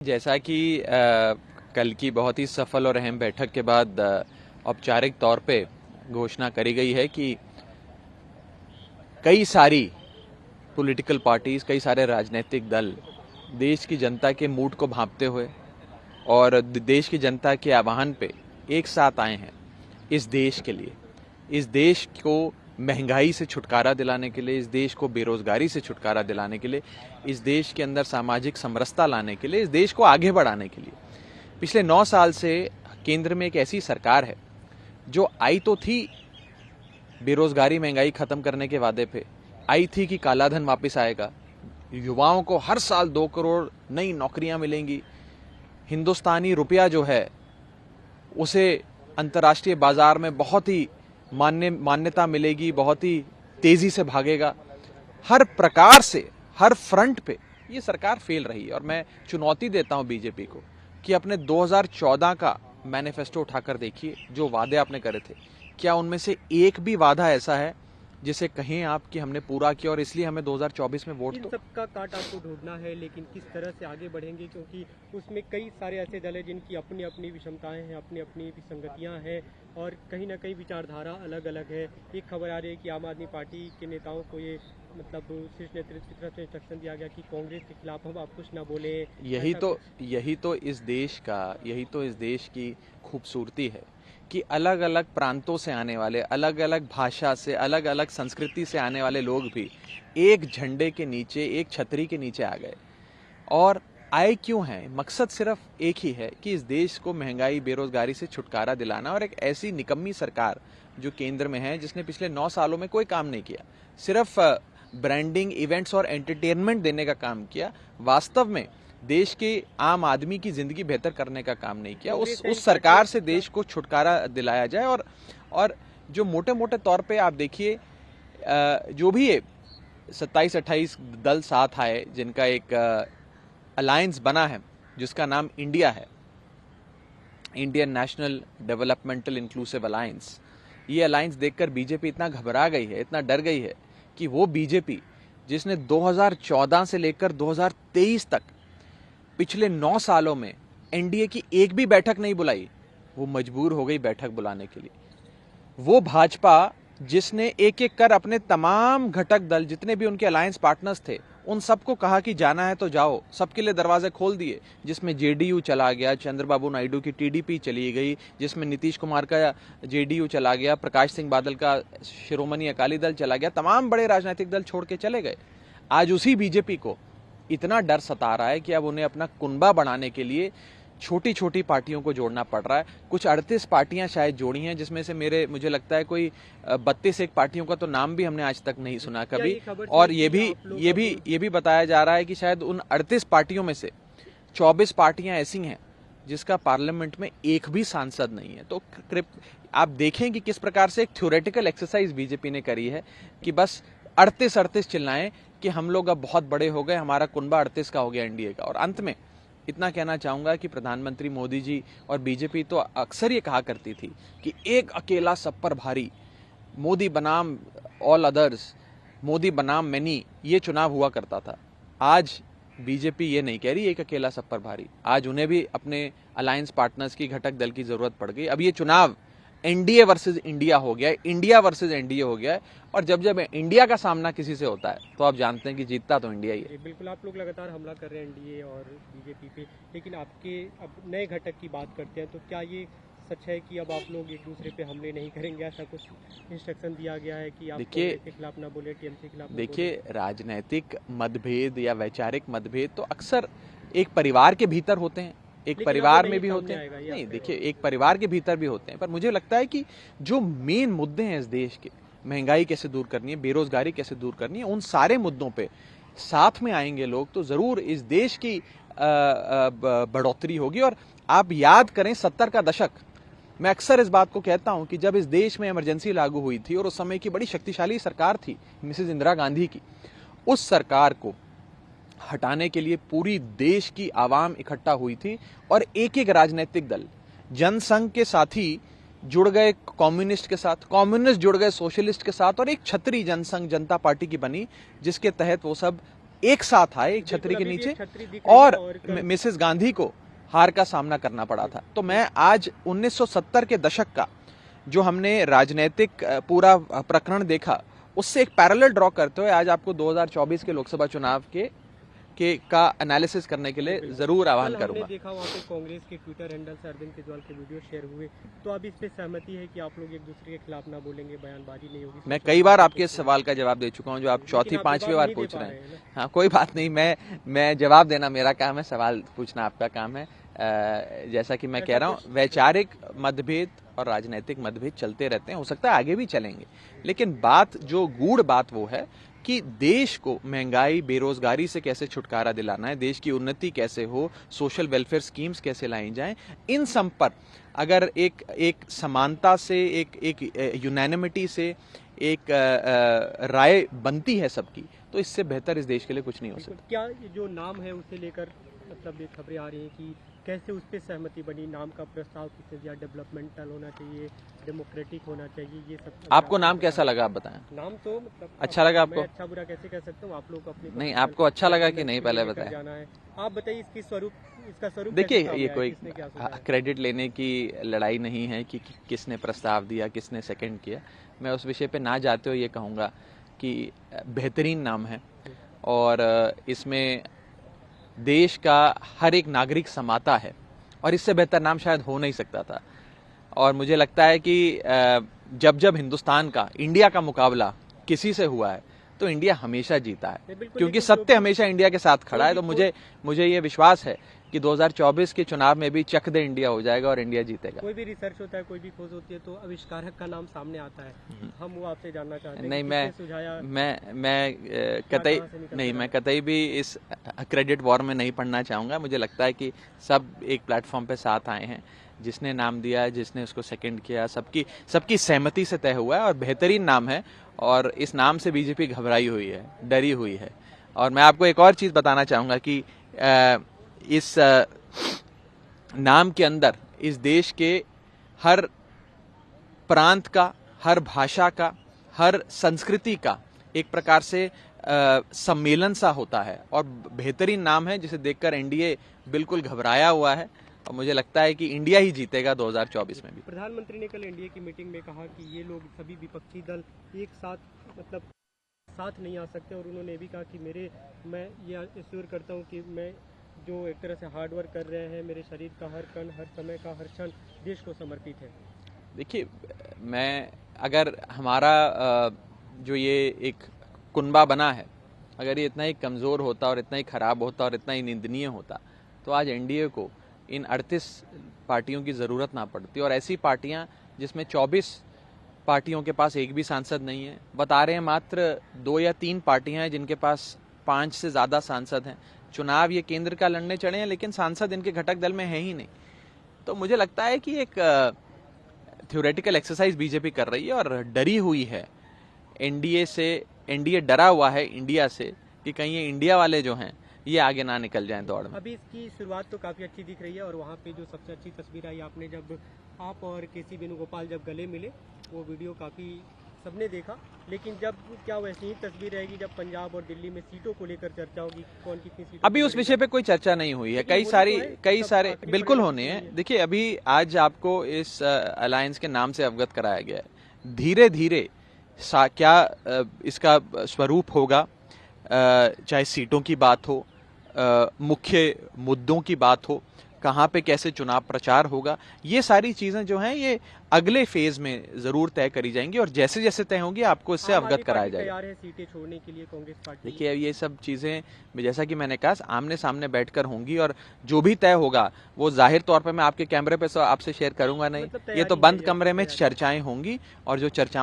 जैसा कि कल की बहुत ही सफल और अहम बैठक के बाद औपचारिक तौर पे घोषणा करी गई है कि कई सारी पॉलिटिकल पार्टीज, कई सारे राजनीतिक दल देश की जनता के मूड को भांपते हुए और देश की जनता के आह्वान पे एक साथ आए हैं इस देश के लिए, इस देश को महंगाई से छुटकारा दिलाने के लिए, इस देश को बेरोजगारी से छुटकारा दिलाने के लिए, इस देश के अंदर सामाजिक समरसता लाने के लिए, इस देश को आगे बढ़ाने के लिए। पिछले 9 साल से केंद्र में एक ऐसी सरकार है जो आई तो थी बेरोजगारी महंगाई खत्म करने के वादे पे, आई थी कि कालाधन वापस आएगा, युवाओं को हर साल 2 करोड़ नई नौकरियां मिलेंगी, हिंदुस्तानी रुपया जो है उसे अंतर्राष्ट्रीय बाजार में बहुत ही मान्यता मिलेगी, बहुत ही तेजी से भागेगा। हर प्रकार से, हर फ्रंट पे ये सरकार फेल रही है और मैं चुनौती देता हूं बीजेपी को कि अपने 2014 का मैनिफेस्टो उठाकर देखिए, जो वादे आपने करे थे, क्या उनमें से एक भी वादा ऐसा है जिसे कहें आप कि हमने पूरा किया और इसलिए हमें 2024 में वोट इन सबका काट आपको ढूंढना है, लेकिन किस तरह से आगे बढ़ेंगे, क्योंकि उसमें कई सारे ऐसे दल हैं जिनकी अपनी अपनी विषमताएं हैं, अपनी अपनी विसंगतियां हैं और कहीं ना कहीं विचारधारा अलग अलग है। एक खबर आ रही है कि आम आदमी पार्टी के नेताओं को ये शीर्ष नेतृत्व की तरफ से इंस्ट्रक्शन दिया गया कि कांग्रेस के खिलाफ हम आप कुछ ना बोले। यही तो इस देश की खूबसूरती है कि अलग अलग प्रांतों से आने वाले, अलग अलग भाषा से, अलग अलग संस्कृति से आने वाले लोग भी एक झंडे के नीचे, एक छतरी के नीचे आ गए। और आए क्यों हैं? मकसद सिर्फ एक ही है कि इस देश को महंगाई, बेरोजगारी से छुटकारा दिलाना। और एक ऐसी निकम्मी सरकार जो केंद्र में है, जिसने पिछले 9 सालों में कोई काम नहीं किया, सिर्फ ब्रांडिंग, इवेंट्स और एंटरटेनमेंट देने का काम किया, वास्तव में देश के आम आदमी की जिंदगी बेहतर करने का काम नहीं किया। उस सरकार से देश को छुटकारा दिलाया जाए। और जो मोटे मोटे तौर पे आप देखिए, जो भी ये 27-28 दल साथ आए, जिनका एक अलायंस बना है जिसका नाम इंडिया है, Indian national developmental inclusive alliance. ये अलायंस देखकर बीजेपी इतना घबरा गई है, इतना डर गई है कि वो बीजेपी जिसने 2014 से लेकर 2023 तक पिछले 9 सालों में एनडीए की एक भी बैठक नहीं बुलाई, वो मजबूर हो गई बैठक बुलाने के लिए। वो भाजपा जिसने एक एक कर अपने तमाम घटक दल, जितने भी उनके अलायंस पार्टनर्स थे, उन सबको कहा कि जाना है तो जाओ, सबके लिए दरवाजे खोल दिए, जिसमें जेडीयू चला गया, चंद्रबाबू नायडू की टीडीपी चली गई, जिसमें नीतीश कुमार का जेडीयू चला गया, प्रकाश सिंह बादल का शिरोमणि अकाली दल चला गया, तमाम बड़े राजनीतिक दल छोड़ के चले गए। आज उसी बीजेपी को इतना डर सता रहा है कि अब उन्हें अपना कुनबा बढ़ाने के लिए छोटी छोटी पार्टियों को जोड़ना पड़ रहा है। कुछ 38 पार्टियां शायद जोड़ी हैं, जिसमें से मुझे लगता है कोई 32 पार्टियों का तो नाम भी हमने आज तक नहीं सुना कभी। और ये भी बताया जा रहा है कि शायद उन 38 पार्टियों में से 24 पार्टियां ऐसी हैं जिसका पार्लियामेंट में एक भी सांसद नहीं है। तो आप देखें कि किस प्रकार से एक थ्योरेटिकल एक्सरसाइज बीजेपी ने करी है कि बस 38 चिल्लाएं कि हम लोग अब बहुत बड़े हो गए, हमारा कुनबा 38 का हो गया एनडीए का। और अंत में इतना कहना चाहूंगा कि प्रधानमंत्री मोदी जी और बीजेपी तो अक्सर ये कहा करती थी कि एक अकेला सब पर भारी, मोदी बनाम ऑल अदर्स, मोदी बनाम मैनी, ये चुनाव हुआ करता था। आज बीजेपी ये नहीं कह रही एक अकेला सब पर भारी, आज उन्हें भी अपने अलायंस पार्टनर्स की, घटक दल की जरूरत पड़ गई। अब ये चुनाव एनडीए वर्सेस इंडिया हो गया है, इंडिया वर्सेस एनडीए हो गया है। और जब इंडिया का सामना किसी से होता है तो आप जानते हैं कि जीतता तो इंडिया ही है। बिल्कुल, आप लोग लगातार हमला कर रहे हैं एनडीए और बीजेपी पे, लेकिन आपके अब नए घटक की बात करते हैं तो क्या ये सच है कि अब आप लोग एक दूसरे पे हमले नहीं करेंगे? ऐसा कुछ इंस्ट्रक्शन दिया गया है कि आप कांग्रेस के खिलाफ ना बोले, टीएमसी के खिलाफ? देखिए, राजनीतिक मतभेद या वैचारिक मतभेद तो अक्सर एक परिवार के भीतर होते हैं, एक परिवार में भी होते हैं। नहीं, देखिए, एक परिवार के भीतर भी होते हैं, पर मुझे लगता है कि जो मेन मुद्दे हैं इस देश के, महंगाई कैसे दूर करनी है, बेरोजगारी कैसे दूर करनी है, उन सारे मुद्दों पे साथ में आएंगे लोग तो जरूर इस देश की बढ़ोतरी होगी। और आप याद करें 70 का दशक, मैं अक्सर इस बात को कहता हूं कि जब इस देश में इमरजेंसी लागू हुई थी और उस समय की बड़ी शक्तिशाली सरकार थी मिसेस इंदिरा गांधी की, उस सरकार को हटाने के लिए पूरी देश की आवाम इकट्ठा हुई थी और एक एक राजनीतिक दल, जनसंघ के साथी जुड़ गए कम्युनिस्ट के साथ, कम्युनिस्ट जुड़ गए सोशलिस्ट के साथ, और एक छतरी जनसंघ जनता पार्टी की बनी, जिसके तहत वो सब एक साथ आए एक छतरी के बिल्कुल, अभी भी नीचे, एक छतरी दिख रही है और और कल- मिसेस गांधी को हार का सामना करना पड़ा था। तो मैं आज 1970 के दशक का जो हमने राजनीतिक पूरा प्रकरण देखा, उससे एक पैरेलल ड्रॉ करते हुए आज आपको 2024 के लोकसभा चुनाव के का एनालिसिस करने के लिए जरूर आह्वान कल हमने करूंगा। देखा वहाँ पे कांग्रेस के ट्विटर हैंडल से अरविंद केजरीवाल के वीडियो शेयर हुए, तो अब इस पे सहमति है कि आप लोग एक दूसरे के खिलाफ ना बोलेंगे, बयानबाजी नहीं होगी? मैं कई बार आपके इस सवाल का जवाब दे चुका हूं, जो आप चौथी आप पांचवी जवाब बार नहीं दे पूछ पा रहे रहे हैं। हैं हाँ, कोई बात नहीं, मैं जवाब देना मेरा काम है, सवाल पूछना आपका काम है। जैसा कि मैं कह रहा हूँ, वैचारिक मतभेद और राजनीतिक मतभेद चलते रहते हैं, हो सकता है आगे भी चलेंगे, लेकिन बात जो गूढ़ बात वो है कि देश को महंगाई बेरोजगारी से कैसे छुटकारा दिलाना है, देश की उन्नति कैसे हो, सोशल वेलफेयर स्कीम्स कैसे लाई जाएं, इन सब पर अगर एक समानता से, एक यूनैनिमिटी से एक राय बनती है सबकी, तो इससे बेहतर इस देश के लिए कुछ नहीं हो सकता। क्या ये जो नाम है उसे लेकर मतलब ये खबरें आ रही हैं कि कैसे उस पर सहमति बनी? नाम का प्रस्ताव किसने दिया? डेवलपमेंटल होना चाहिए, डेमोक्रेटिक होना चाहिए, ये सब? आपको नाम कैसा लगा, आप बताएं। नाम तो मतलब अच्छा लगा आपको? मैं अच्छा बुरा कैसे कह सकता हूँ, आप लोग अपनी नहीं, आपको अच्छा लगा कि नहीं, पहले बताएं। जाना है, आप बताइए इसका स्वरूप देखिए, कैसे ये सामने आया? कोई किसने क्या सोचा है? क्रेडिट लेने की लड़ाई नहीं है कि किसने प्रस्ताव दिया, किसने सेकंड किया। मैं उस विषय पे ना जाते हुए ये कहूँगा कि बेहतरीन नाम है, और इसमें देश का हर एक नागरिक समाता है, और इससे बेहतर नाम शायद हो नहीं सकता था। और मुझे लगता है कि जब जब हिंदुस्तान का, इंडिया का मुकाबला किसी से हुआ है, तो इंडिया हमेशा जीता है, बिल्कुल, क्योंकि लेकिन सत्य हमेशा इंडिया के साथ खड़ा है। तो मुझे ये विश्वास है कि 2024 के चुनाव में भी चक दे इंडिया हो जाएगा और इंडिया जीतेगा। कोई भी रिसर्च होता है, कोई भी खोज होती है, तो आविष्कारक का नाम सामने आता है। हम वो आपसे जानना चाहते हैं नहीं, कि मैं किसने सुझाया? कतई कहाँ से निकल नहीं, कर मैं आया? कतई भी इस क्रेडिट वॉर में नहीं पढ़ना चाहूँगा। मुझे लगता है कि सब एक प्लेटफॉर्म पे साथ आए हैं, जिसने नाम दिया है, जिसने उसको सेकंड किया, सबकी सहमति से तय हुआ है, और बेहतरीन नाम है, और इस नाम से बीजेपी घबराई हुई है, डरी हुई है। और मैं आपको एक और चीज़ बताना चाहूँगा कि इस नाम के अंदर इस देश के हर प्रांत का, हर भाषा का, हर संस्कृति का एक प्रकार से सम्मेलन सा होता है, और बेहतरीन नाम है जिसे देखकर एनडीए बिल्कुल घबराया हुआ है, और मुझे लगता है कि इंडिया ही जीतेगा 2024 में भी। प्रधानमंत्री ने कल एनडीए की मीटिंग में कहा कि ये लोग सभी विपक्षी दल एक साथ मतलब साथ नहीं आ सकते, और उन्होंने भी कहा कि मैं ये एश्योर करता हूँ कि मैं जो एक तरह से हार्ड वर्क कर रहे हैं, मेरे शरीर का हर कण, हर समय का हर क्षण देश को समर्पित है। देखिए, अगर हमारा जो ये एक कुनबा बना है, अगर ये इतना ही कमज़ोर होता और इतना ही ख़राब होता और इतना ही निंदनीय होता, तो आज एनडीए को इन 38 पार्टियों की ज़रूरत ना पड़ती। और ऐसी पार्टियां जिसमें 24 पार्टियों के पास एक भी सांसद नहीं है, बता रहे हैं मात्र 2 या 3 पार्टियां हैं जिनके पास 5 से ज़्यादा सांसद हैं। चुनाव ये केंद्र का लड़ने चढ़े हैं, लेकिन सांसद इनके घटक दल में है ही नहीं। तो मुझे लगता है कि एक थ्योरेटिकल एक्सरसाइज बीजेपी कर रही है, और डरी हुई है एनडीए से। एनडीए डरा हुआ है इंडिया से कि कहीं ये इंडिया वाले जो हैं ये आगे ना निकल जाएं दौड़ में। अभी इसकी शुरुआत तो काफ़ी अच्छी दिख रही है, और वहाँ पे जो सबसे अच्छी तस्वीर आई आपने, जब आप और केसी वेणुगोपाल जब गले मिले, वो वीडियो काफ़ी सबने देखा। लेकिन जब क्या वैसी ही तस्वीर रहेगी जब पंजाब और दिल्ली में सीटों को लेकर चर्चा होगी, कौन कितनी सीटों? अभी उस विषय पे कोई चर्चा नहीं हुई है। कई सारे बिल्कुल होने हैं। देखिए, अभी आज आपको इस अलायंस के नाम से अवगत कराया गया है। धीरे धीरे क्या इसका स्वरूप होगा, चाहे सीटों की बात हो, मुख्य मुद्दों की बात हो, कहाँ पे कैसे चुनाव प्रचार होगा, ये सारी चीज़ें जो हैं ये अगले फेज में ज़रूर तय करी जाएंगी, और जैसे जैसे तय होंगी आपको इससे अवगत कराया जाएगा। तैयार है सीटें छोड़ने के लिए कांग्रेस पार्टी? देखिए, ये सब चीज़ें जैसा कि मैंने कहा आमने सामने बैठकर होंगी, और जो भी तय होगा वो जाहिर तौर पे मैं आपके कैमरे पे आपसे शेयर करूंगा नहीं। ये तो बंद कमरे में चर्चाएं होंगी, और जो चर्चा